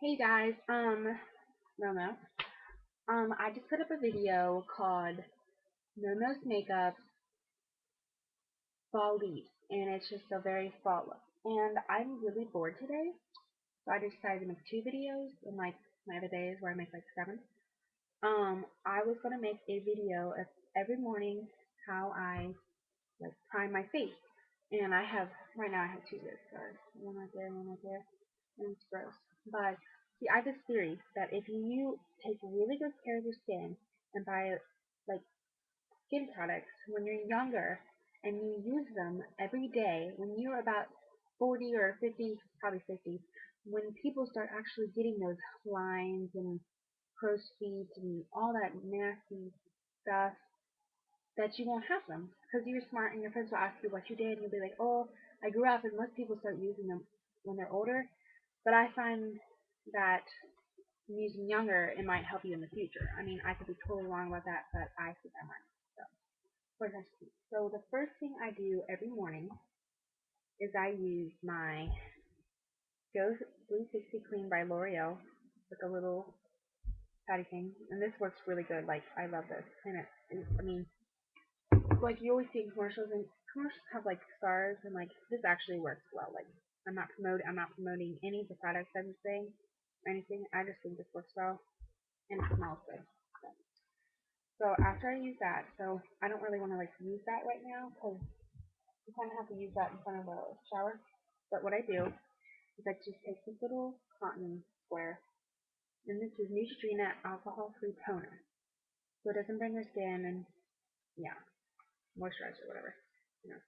Hey guys, Momo. I just put up a video called Momo's Makeup Fall Leaves, and it's just a very fall look. And I'm really bored today, so I decided to make two videos, and like my other days where I make like seven. I was gonna make a video of every morning how I like prime my face, and right now I have two good scars, one right there, and it's gross. But see, I have this theory that if you take really good care of your skin and buy like skin products when you're younger and you use them every day, when you're about 40 or 50, probably 50, when people start actually getting those lines and crow's feet and all that nasty stuff, that you won't have them because you're smart and your friends will ask you what you did and you'll be like, oh, I grew up, and most people start using them when they're older. But I find that using younger, it might help you in the future. I mean, I could be totally wrong about that, but I think I'm right. So, for example, so the first thing I do every morning is I use my Go 360 Clean by L'Oreal, like a little patty thing, and this works really good. Like, I love this, and I mean, like you always see in commercials, and commercials have like stars, and like this actually works well. Like, I'm not promoting any of the products I'm just saying, or anything. I just think this works well, and it smells good. So after I use that, so I don't really want to like use that right now because you kind of have to use that in front of a shower. But what I do is I just take this little cotton square, and this is Neutrogena alcohol-free toner, so it doesn't burn your skin and yeah, moisturize or whatever. You know.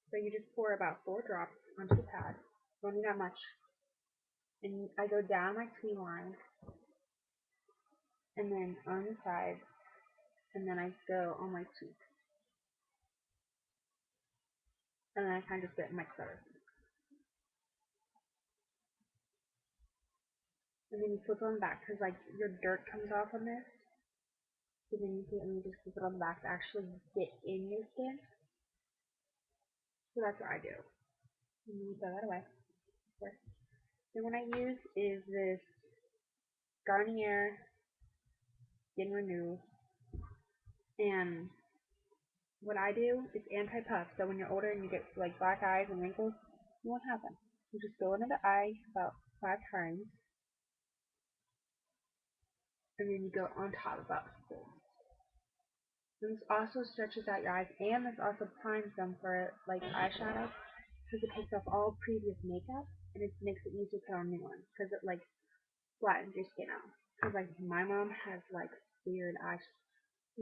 So you just pour about 4 drops onto the pad. Don't need that much. And I go down my tweed line, and then on the side, and then I go on my cheeks, and then I kind of get in my clitoris. And then you flip it on the back because like your dirt comes off on this. So then you just flip it on the back to actually get in your skin. So that's what I do. And then you throw that away. Then what I use is this Garnier Skin Renew. And what I do is anti-puff. So when you're older and you get like black eyes and wrinkles, you won't have them. You just go into the eye about 5 times, and then you go on top about 6. And this also stretches out your eyes, and this also primes them for like eyeshadow because it takes off all previous makeup and it makes it easier to put on new ones because it like flattens your skin out. Because like my mom has like weird eyes,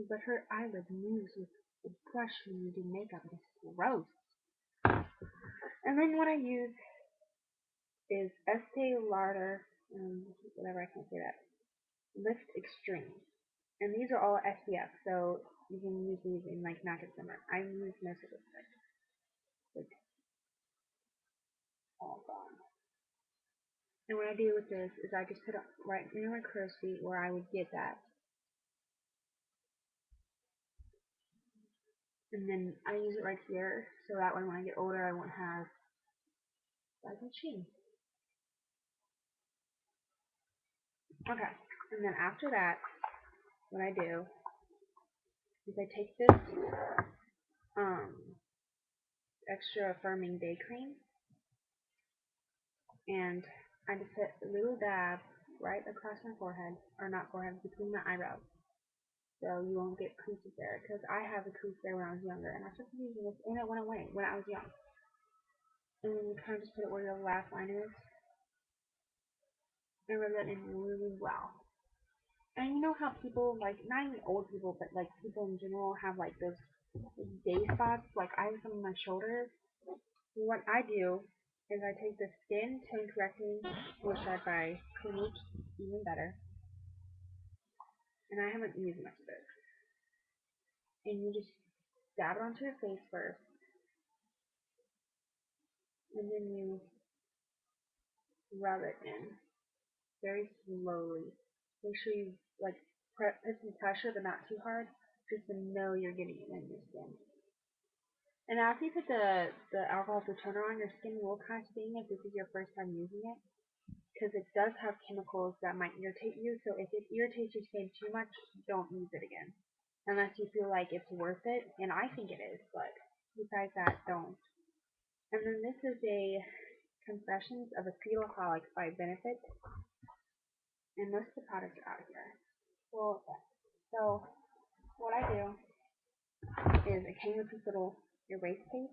but her eyelid moves with the brush when you do makeup, and it's gross. And then what I use is Estee Lauder, whatever, I can't say that, Lift Extreme. And these are all SPF, so you can use these in like natural summer. I use most of this, like all gone. And what I do with this is I just put it right near my crow's feet where I would get that. And then I use it right here so that when I get older I won't have like a chin. Okay. And then after that, what I do is I take this um extra firming day cream and I just put a little dab right across my forehead, or not forehead, between my eyebrows. So you won't get creases there, because I have a crease there when I was younger, and I started using this, and it went away when I was young. And then you kind of just put it where your laugh line is, and rub that in really well. And you know how people, like, not even old people, but like people in general have like those day spots, like I have some on my shoulders. What I do is I take the Skin Tone Correcting Moisturizer by Clinique, even better, and I haven't used much of this. And you just dab it onto your face first, and then you rub it in very slowly. Make sure you like put some pressure, but not too hard, just to know you're getting it in your skin. And after you put the alcohol toner on, your skin will kind of sting if this is your first time using it. because it does have chemicals that might irritate you. So if it irritates your skin too much, don't use it again, unless you feel like it's worth it. And I think it is, but besides that, don't. And then this is a Confessions of a Fetalholic by Benefit, and most of the products are out here. Well, so what I do is it came with this little erase tape,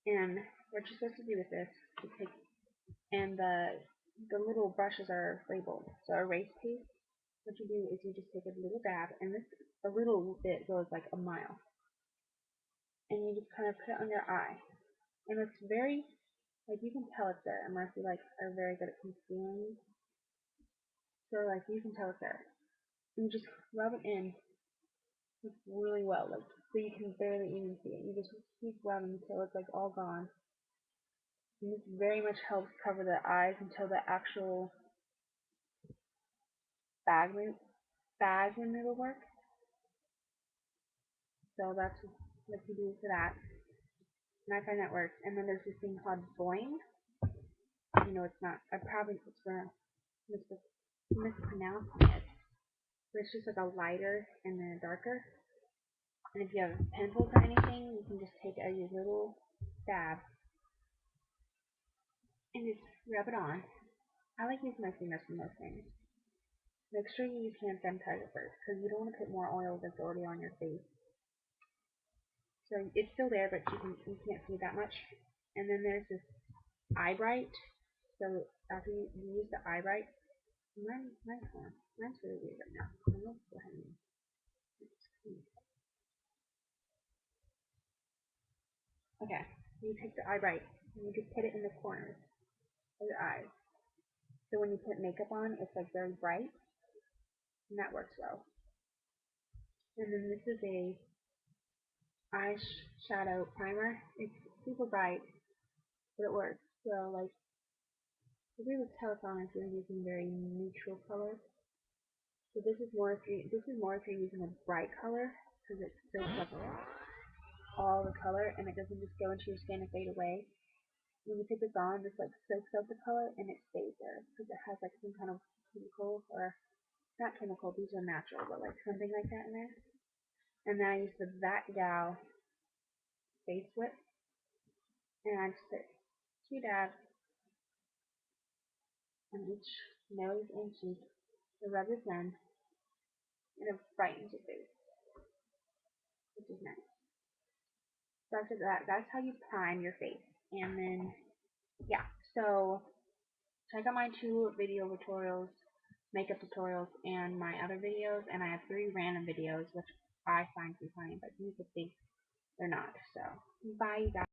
and what you're supposed to do with this is take, and the little brushes are labeled. So erase tape, what you do is you just take a little dab, and this a little bit goes like a mile, and you just kind of put it on your eye, and it's very like you can tell it's there unless you like are very good at concealing. So like you can tell it's there. And you just rub it in really well, like so you can barely even see it. You just keep rubbing until it's like all gone. And this very much helps cover the eyes until the actual bag bag removal work. So that's what you do for that. And I find that works. And then there's this thing called Boing. You know, it's not. I probably it's gonna mispronounce it. But it's just like a lighter and then a darker. And if you have pimples or anything, you can just take a little dab and just rub it on. I like using my fingers for most things. Make sure you use hand sanitizer first, because you don't want to put more oil that's already on your face. So it's still there, but you can't see that much. And then there's this eye bright. So after you use the eye bright, mine's really weird right now. Let's go ahead and okay. You take the eye bright and you just put it in the corners of your eyes. So when you put makeup on, it's like very bright, and that works well. And then this is a eyeshadow primer. It's super bright, but it works. So like, you'll be able to tell it's on if you're using very neutral colors. So this is more if you're using a bright color, because it soaks up all the color and it doesn't just go into your skin and fade away. When you put this on, this like soaks up the color and it stays there because it has like some kind of chemical, or not chemical, these are natural, but like something like that in there. And then I use the That Gal face whip, and I just put 2 dabs on each nose and cheek to rub this in, and it brightens your face, which is nice. So after that's how you prime your face. And then, yeah, so check out my 2 video tutorials, makeup tutorials, and my other videos, and I have 3 random videos, which I find to be funny, but you could think they're not. So, bye, you guys.